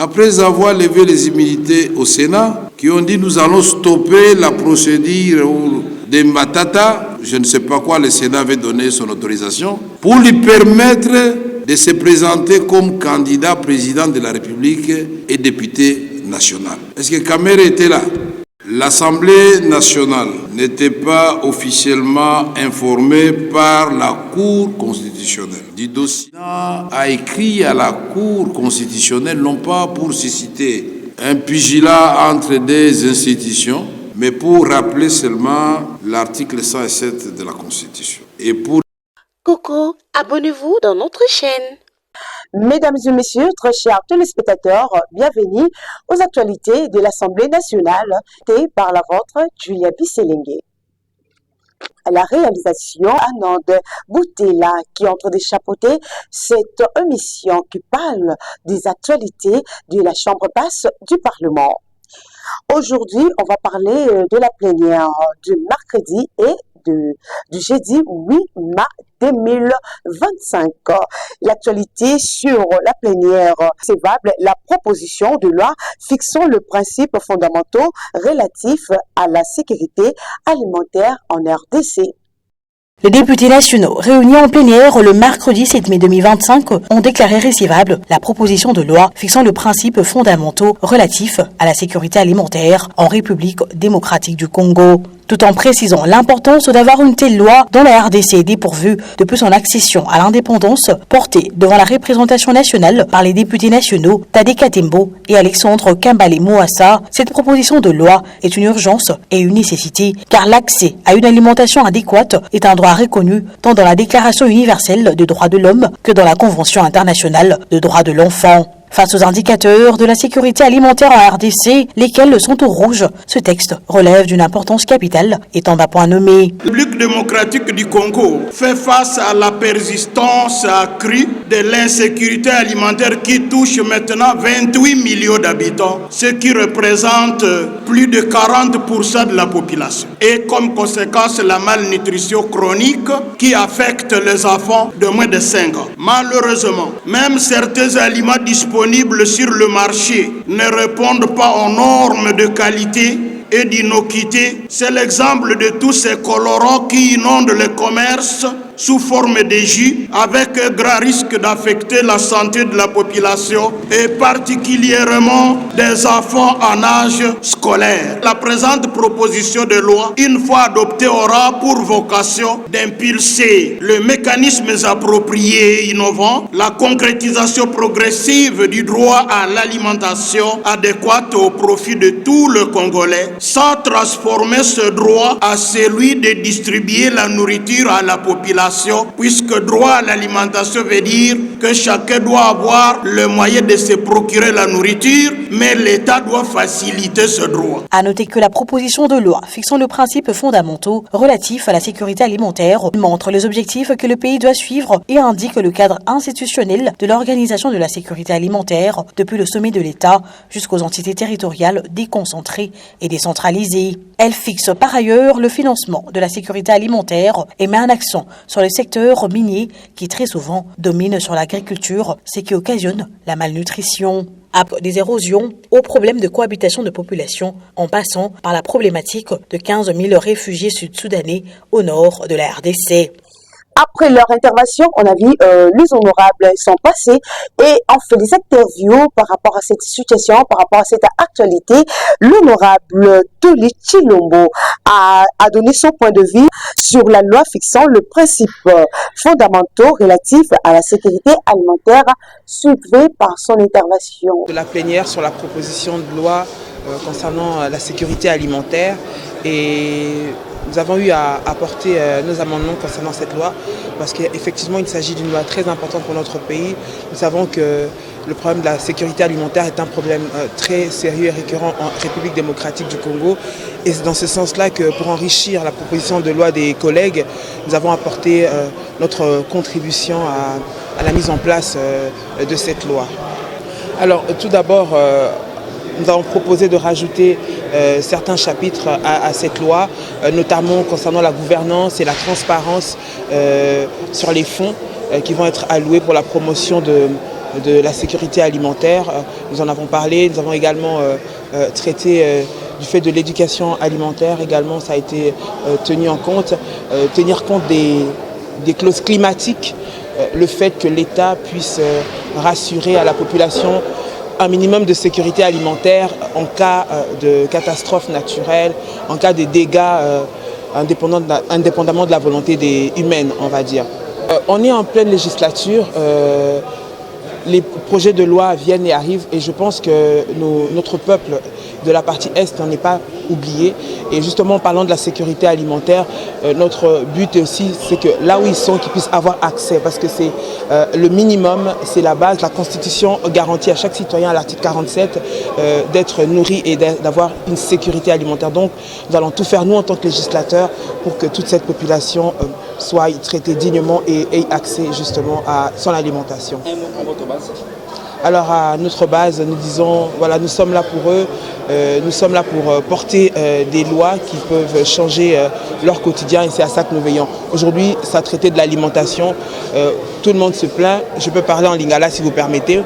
après avoir levé les immunités au Sénat, qui ont dit nous allons stopper la procédure des Matata, je ne sais pas quoi, le Sénat avait donné son autorisation, pour lui permettre de se présenter comme candidat président de la République et député national. Est-ce que Kamere était là? L'Assemblée nationale n'était pas officiellement informée par la Cour constitutionnelle. Didossina a écrit à la Cour constitutionnelle, non pas pour susciter un pugilat entre des institutions, mais pour rappeler seulement l'article 107 de la Constitution. Et pour... Coucou, abonnez-vous dans notre chaîne. Mesdames et messieurs, très chers téléspectateurs, bienvenue aux actualités de l'Assemblée nationale, par la vôtre, Julia Bisselengue. La réalisation, Anand Boutela, qui est en train de chapeauter cette émission qui parle des actualités de la Chambre basse du Parlement. Aujourd'hui, on va parler de la plénière du mercredi et du jeudi 8 mars 2025. L'actualité sur la plénière, c'est la proposition de loi fixant le principe fondamentaux relatif à la sécurité alimentaire en RDC. Les députés nationaux réunis en plénière le mercredi 7 mai 2025 ont déclaré récevable la proposition de loi fixant le principe fondamentaux relatif à la sécurité alimentaire en République démocratique du Congo, tout en précisant l'importance d'avoir une telle loi dans la RDC dépourvue depuis son accession à l'indépendance portée devant la représentation nationale par les députés nationaux Tade Katembo et Alexandre Kambale Mouassa. Cette proposition de loi est une urgence et une nécessité car l'accès à une alimentation adéquate est un droit reconnu tant dans la Déclaration universelle des droits de l'homme que dans la Convention internationale des droits de l'enfant. Face aux indicateurs de la sécurité alimentaire en RDC, lesquels sont au rouge, ce texte relève d'une importance capitale étant d'un point nommé. La République démocratique du Congo fait face à la persistance accrue de l'insécurité alimentaire qui touche maintenant 28 millions d'habitants, ce qui représente plus de 40% de la population. Et comme conséquence, la malnutrition chronique qui affecte les enfants de moins de 5 ans. Malheureusement, même certains aliments disponibles sur le marché ne répondent pas aux normes de qualité et d'innocuité. C'est l'exemple de tous ces colorants qui inondent le commerce sous forme de jus, avec un grand risque d'affecter la santé de la population et particulièrement des enfants en âge scolaire. La présente proposition de loi, une fois adoptée, aura pour vocation d'impulser le mécanisme approprié et innovant, la concrétisation progressive du droit à l'alimentation adéquate au profit de tout le Congolais, sans transformer ce droit à celui de distribuer la nourriture à la population, puisque droit à l'alimentation veut dire que chacun doit avoir le moyen de se procurer la nourriture, mais l'État doit faciliter ce droit. À noter que la proposition de loi fixant le principe fondamentaux relatif à la sécurité alimentaire montre les objectifs que le pays doit suivre et indique le cadre institutionnel de l'organisation de la sécurité alimentaire depuis le sommet de l'État jusqu'aux entités territoriales déconcentrées et décentralisées. Elle fixe par ailleurs le financement de la sécurité alimentaire et met un accent sur le secteur minier qui très souvent domine sur l'agriculture, ce qui occasionne la malnutrition. Des érosions aux problèmes de cohabitation de population en passant par la problématique de 15 000 réfugiés sud-soudanais au nord de la RDC. Après leur intervention, on a vu les honorables sont passés et on fait des interviews par rapport à cette situation, par rapport à cette actualité. L'honorable Toli Chilombo a donné son point de vue sur la loi fixant le principe fondamentaux relatif à la sécurité alimentaire, suivi par son intervention. De la plénière sur la proposition de loi concernant la sécurité alimentaire et nous avons eu à apporter nos amendements concernant cette loi parce qu'effectivement il s'agit d'une loi très importante pour notre pays. Nous savons que le problème de la sécurité alimentaire est un problème très sérieux et récurrent en République démocratique du Congo. Et c'est dans ce sens-là que pour enrichir la proposition de loi des collègues, nous avons apporté notre contribution à la mise en place de cette loi. Alors tout d'abord, nous avons proposé de rajouter certains chapitres à cette loi, notamment concernant la gouvernance et la transparence sur les fonds qui vont être alloués pour la promotion de la sécurité alimentaire. Nous en avons parlé, nous avons également traité du fait de l'éducation alimentaire également, ça a été tenu en compte, tenir compte des clauses climatiques, le fait que l'État puisse rassurer à la population un minimum de sécurité alimentaire en cas de catastrophe naturelle, en cas de dégâts indépendamment de la volonté humaine, on va dire. On est en pleine législature. Les projets de loi viennent et arrivent et je pense que notre peuple de la partie Est n'en est pas oublié. Et justement, en parlant de la sécurité alimentaire, notre but aussi, c'est que là où ils sont, qu'ils puissent avoir accès parce que c'est le minimum, c'est la base. La Constitution garantit à chaque citoyen, à l'article 47, d'être nourri et d'avoir une sécurité alimentaire. Donc, nous allons tout faire, nous, en tant que législateurs, pour que toute cette population soit traitée dignement et ait accès justement à son alimentation. Alors à notre base, nous disons, voilà, nous sommes là pour eux, nous sommes là pour porter des lois qui peuvent changer leur quotidien et c'est à ça que nous veillons. Aujourd'hui, ça traitait de l'alimentation, tout le monde se plaint, je peux parler en lingala si vous permettez,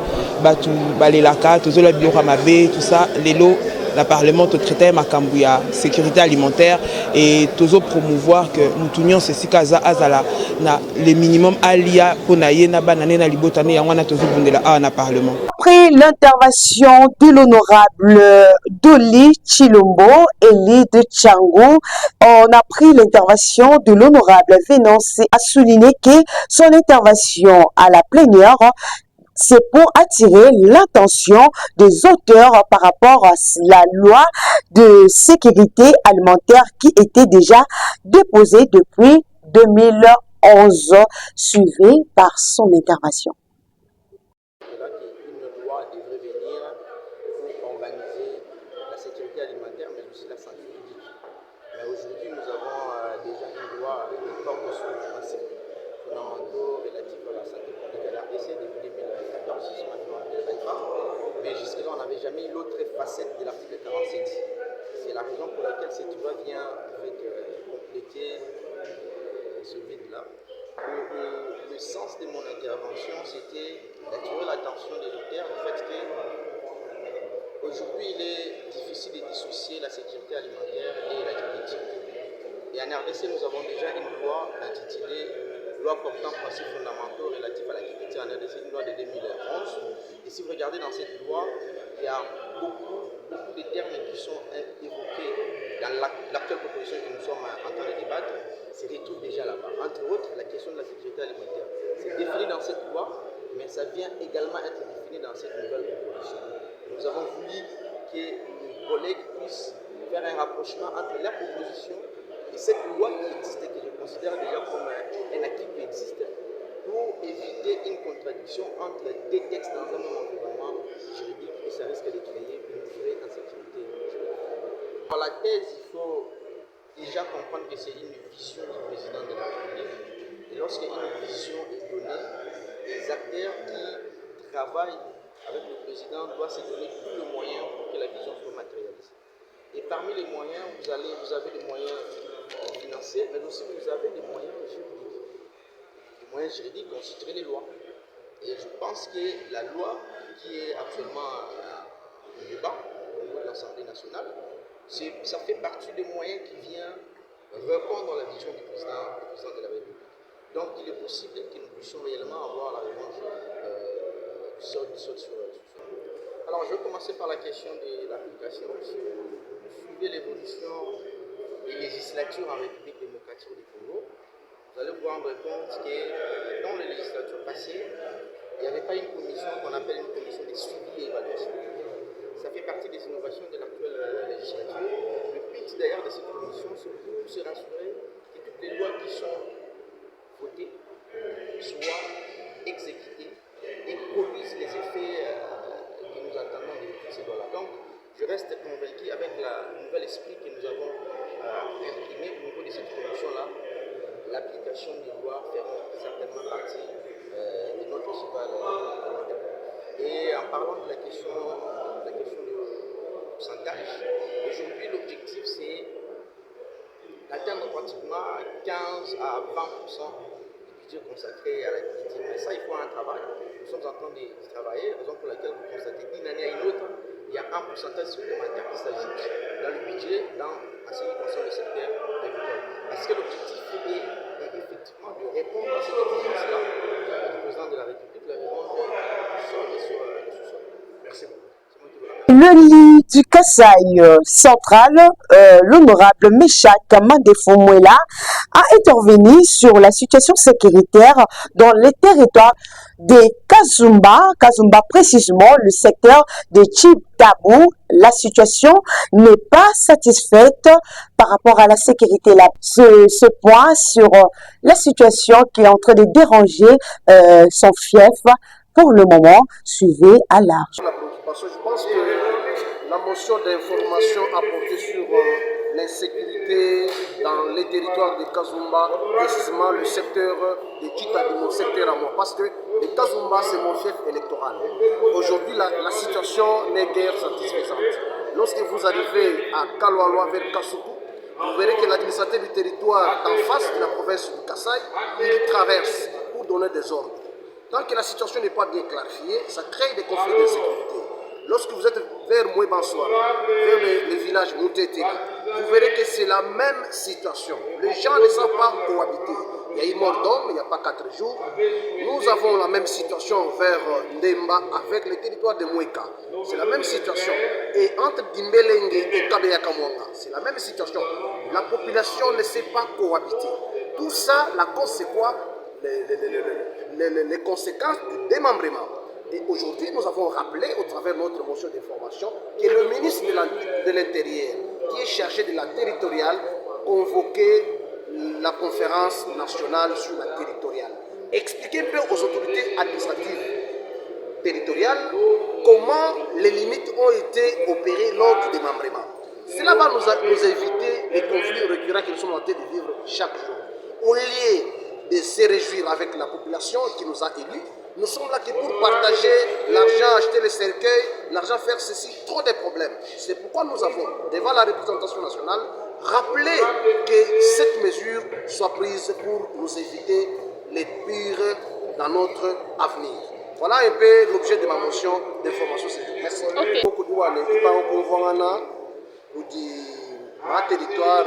les laka, tout ça, les lots. La Parlement te traitait Makambouya, sécurité alimentaire et toujours promouvoir que nous tenions ceci kaza azala na les minimums alia ponaye na banane na libotane yangwana toujours bundela à na Parlement. Après l'intervention de l'honorable Doli Chilombo, Elie de Tchangou, on a pris l'intervention de l'honorable Vénance a souligné que son intervention à la plénière c'est pour attirer l'attention des auteurs par rapport à la loi de sécurité alimentaire qui était déjà déposée depuis 2011, suivie par son intervention. Une loi devrait venir pour organiser la sécurité alimentaire, mais aussi la santé publique. Mais aujourd'hui, nous avons déjà une loi qui porte sur les principes fondamentaux relatifs à la santé publique à la RDC depuis 2014, si ma mémoire ne m'aide pas. Mais jusque-là, on n'avait jamais eu l'autre facette de l'article 47. C'est la raison pour laquelle cette loi vient compléter ce vide-là. Le sens de mon intervention, c'était d'attirer l'attention des lecteurs du fait qu'aujourd'hui, il est difficile de dissocier la sécurité alimentaire et la génétique. Et en RDC, nous avons déjà une loi intitulée Loi portant principes fondamentaux relatifs à l'activité en RDC, une loi de 2011. Et si vous regardez dans cette loi, il y a beaucoup de termes qui sont évoqués dans l'actuelle proposition que nous sommes en train de débattre, se retrouvent déjà là-bas. Entre autres, la question de la sécurité alimentaire. C'est défini dans cette loi, mais ça vient également être défini dans cette nouvelle proposition. Nous avons voulu que les collègues puissent faire un rapprochement entre la proposition et cette loi qui existe et que je considère déjà comme un acquis qui existe pour éviter une contradiction entre deux textes dans un même environnement juridique et ça risque de créer une vraie insécurité juridique. Pour la thèse, il faut déjà comprendre que c'est une vision du président de la République et lorsqu'une vision est donnée, les acteurs qui travaillent avec le président doivent se donner tous les moyens pour que la vision soit matérialisée. Et parmi les moyens, vous avez des moyens financiers, mais aussi vous avez des moyens juridiques. Les moyens juridiques constituent les lois. Et je pense que la loi qui est actuellement au débat au niveau de l'Assemblée nationale, ça fait partie des moyens qui viennent répondre à la vision du président de la République. Donc il est possible que nous puissions réellement avoir la revanche du sol sur Alors je vais commencer par la question de l'application. Si vous suivez l'évolution des législatures en République démocratique du Congo, vous allez vous rendre compte que dans les législatures passées, il n'y avait pas une commission qu'on appelle une commission de suivi et évaluation. Ça fait partie des innovations de l'actuelle législature. Le but d'ailleurs de cette commission, c'est pour se rassurer que toutes les lois qui sont votées soient exécutées et produisent les effets que nous attendons de toutes ces lois-là. Donc, je reste convaincu avec le nouvel esprit que nous avons imprimé au niveau de cette commission-là, l'application des lois fera certainement partie de notre cheval. Et en parlant de la question du pourcentage, aujourd'hui l'objectif c'est d'atteindre pratiquement 15 à 20% du budget consacré à l'agriculture. Mais ça, il faut un travail. Nous sommes en train d'y travailler, raison pour laquelle vous constatez d'une année à une autre, il y a un pourcentage supplémentaire qui s'ajoute dans le budget à ce qui concerne le secteur agricole. Parce que l'objectif est effectivement de répondre à cette exigence-là du président de la République, la demande sur le sous-sol. Merci beaucoup. Le lit du Kasaï central, l'honorable Meshak Mandefo-Mwela, a intervenu sur la situation sécuritaire dans les territoires de Kazumba précisément le secteur de Chibtabou. La situation n'est pas satisfaite par rapport à la sécurité là. Ce point sur la situation qui est en train de déranger son fief, pour le moment, suivez à large. Je pense que la motion d'information apportée sur l'insécurité dans les territoires de Kazumba, précisément le secteur de Chitadi, mon secteur à moi, parce que le Kazumba, c'est mon fief électoral. Aujourd'hui, la situation n'est guère satisfaisante. Lorsque vous arrivez à Kalwalwa vers Kasuku, vous verrez que l'administrateur du territoire en face de la province du Kasaï, il traverse pour donner des ordres. Tant que la situation n'est pas bien clarifiée, ça crée des conflits d'insécurité. Lorsque vous êtes vers Mouébansoir, vers le village Moutetela, vous verrez que c'est la même situation. Les gens ne savent pas cohabiter. Il y a eu mort d'homme, il n'y a pas 4 jours. Nous avons la même situation vers Ndemba avec le territoire de Moueka. C'est la même situation. Et entre Dimbelenge et Kabeyakamwanga, c'est la même situation. La population ne sait pas cohabiter. Tout ça, la cause c'est quoi? Les conséquences du démembrement. Et aujourd'hui, nous avons rappelé, au travers de notre motion d'information, que le ministre de l'Intérieur, qui est chargé de la territoriale, convoquait la conférence nationale sur la territoriale. Expliquer un peu aux autorités administratives territoriales comment les limites ont été opérées lors du démembrement. Cela va nous éviter les conflits récurrents que nous sommes en train de vivre chaque jour. Au lieu de se réjouir avec la population qui nous a élus, nous sommes là que pour partager l'argent, acheter les cercueils, l'argent faire ceci, trop de problèmes. C'est pourquoi nous avons, devant la représentation nationale, rappelé que cette mesure soit prise pour nous éviter les pires dans notre avenir. Voilà un peu l'objet de ma motion d'information. Merci. Beaucoup de territoire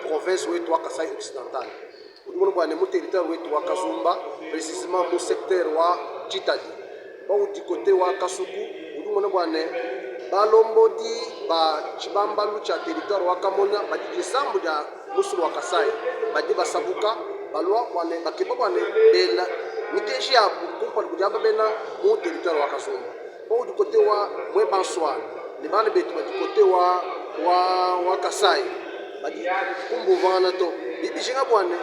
province ou Kasai occidental. Nous avons territoire de Kazumba, précisément mon secteur de Chitadi. Du côté de Kasuku, nous avons Balombodi, Chibamba, le territoire de Kamona, le Sambu de Musu de Kasai, Badiba Sabuka, Balwa, Bakebane, Bela, Nikeji à Kumpa de Bena, mon territoire de Kazumba. Du côté de Mouébansoir, les Balbet, du côté de Kasai. Badi kumbu vana to bibi jinga bwane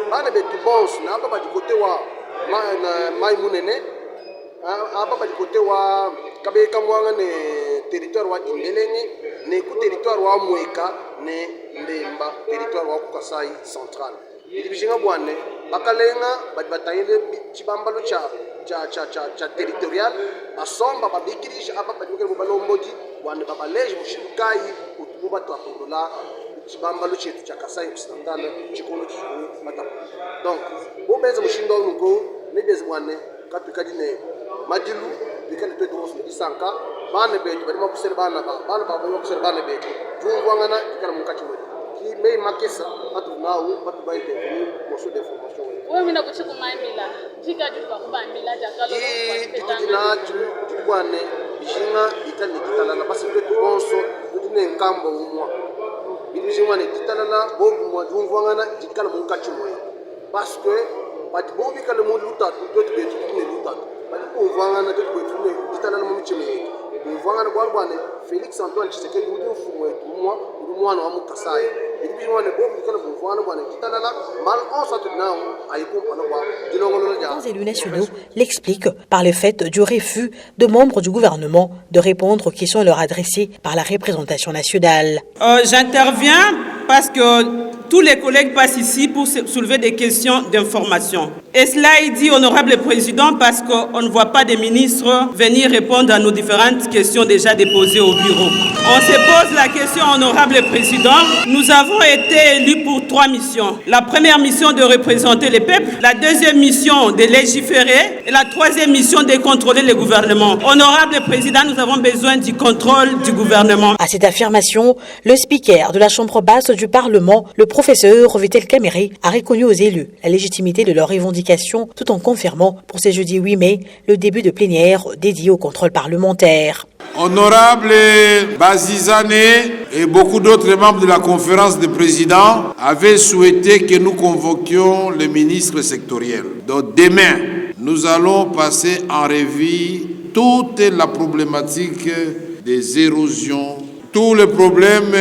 bana betu bons na aba badi kote wa mai munene aba badi kote wa kabe kamwanga ne territoire wa Dimbelenge ne ku territoire wa Moueka ne Ndemba territoire wa Kasai central bibi jinga bwane bakalenga badi batayele chibambalo cha territorial basomba babikirije aba badi ko balombodi wane babaleje mushikai utuba to atondola Chibambalo chetu cha Kasai occidental chikono chikuru matapo. Donc, bo beza mushindo nuko ne beza mwane katukadi ne madilu bikale to dos ne isanka bana betu bali makusere bana bana baba makusere bana betu tungwangana bikala munkati mwe ki me makesa atu nawo patu baite ni moso de formation wewe mina kuchiku maimila jika juka kubambila jakalo na tukwane bijinga itali ditalana parce que tout bonso tudine nkambo umwa bilijimane ditalana bobu mwa dungwangana dikala munkati mwe parce que bati bobi kala mu luta to to betu ne luta bati dungwangana to betu ne ditalana mu michime yetu dungwangana kwa bwana Felix Antoine Tshisekedi udu mfumo wetu mwana wa Mukasai Les élus nationaux l'expliquent par le fait du refus de membres du gouvernement de répondre aux questions leur adressées par la représentation nationale. J'interviens parce que tous les collègues passent ici pour soulever des questions d'information. Et cela est dit, honorable président, parce qu'on ne voit pas des ministres venir répondre à nos différentes questions déjà déposées au bureau. On se pose la question, honorable président. Nous avons été élus pour 3 missions. La première mission de représenter les peuples, la deuxième mission de légiférer et la troisième mission de contrôler le gouvernement. Honorable président, nous avons besoin du contrôle du gouvernement. À cette affirmation, le speaker de la Chambre basse du Parlement, le professeur Vitel Kamere, a reconnu aux élus la légitimité de leurs revendications tout en confirmant pour ce jeudi 8 mai le début de plénière dédié au contrôle parlementaire. Honorable Bazizane et beaucoup d'autres membres de la conférence des présidents avaient souhaité que nous convoquions les ministres sectoriels. Donc demain, nous allons passer en revue toute la problématique des érosions, tous les problèmes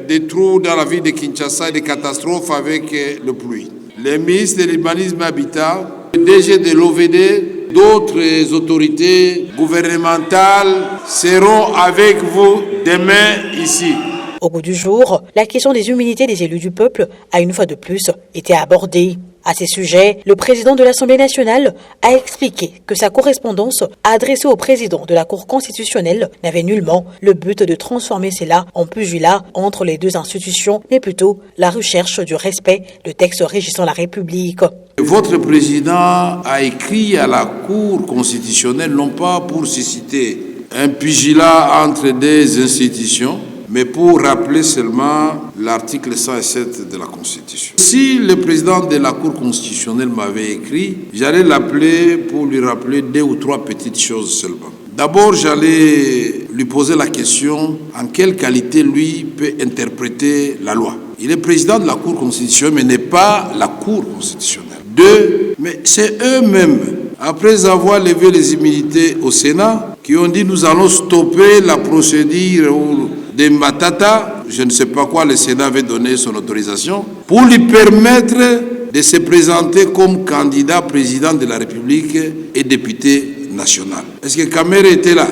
des trous dans la ville de Kinshasa et des catastrophes avec le pluie. Les ministres de l'urbanisme et habitat, le DG de l'OVD, d'autres autorités gouvernementales seront avec vous demain ici. Au bout du jour, la question des immunités des élus du peuple a une fois de plus été abordée. À ces sujets, le président de l'Assemblée nationale a expliqué que sa correspondance adressée au président de la Cour constitutionnelle n'avait nullement le but de transformer cela en pugilat entre les deux institutions, mais plutôt la recherche du respect de textes régissant la République. Votre président a écrit à la Cour constitutionnelle non pas pour susciter un pugilat entre des institutions, mais pour rappeler seulement l'article 107 de la Constitution. Si le président de la Cour constitutionnelle m'avait écrit, j'allais l'appeler pour lui rappeler 2 ou 3 petites choses seulement. D'abord, j'allais lui poser la question en quelle qualité lui peut interpréter la loi. Il est président de la Cour constitutionnelle, mais n'est pas la Cour constitutionnelle. 2, mais c'est eux-mêmes, après avoir levé les immunités au Sénat, qui ont dit nous allons stopper la procédure de Matata, je ne sais pas quoi, le Sénat avait donné son autorisation, pour lui permettre de se présenter comme candidat président de la République et député national. Est-ce que Kamere était là?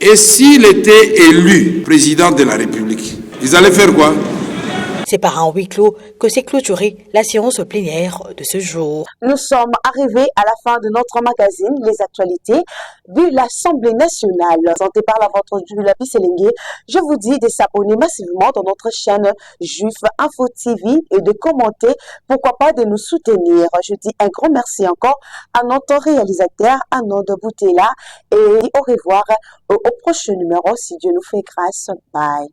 Et s'il était élu président de la République, ils allaient faire quoi? C'est par un huis clos que s'est clôturée la séance plénière de ce jour. Nous sommes arrivés à la fin de notre magazine, les actualités de l'Assemblée nationale. Présenté par la vôtre Julia Bisselengue, je vous dis de s'abonner massivement dans notre chaîne Juif Info TV et de commenter, pourquoi pas de nous soutenir. Je dis un grand merci encore à notre réalisateur, Anand Boutela, et au revoir au prochain numéro si Dieu nous fait grâce. Bye.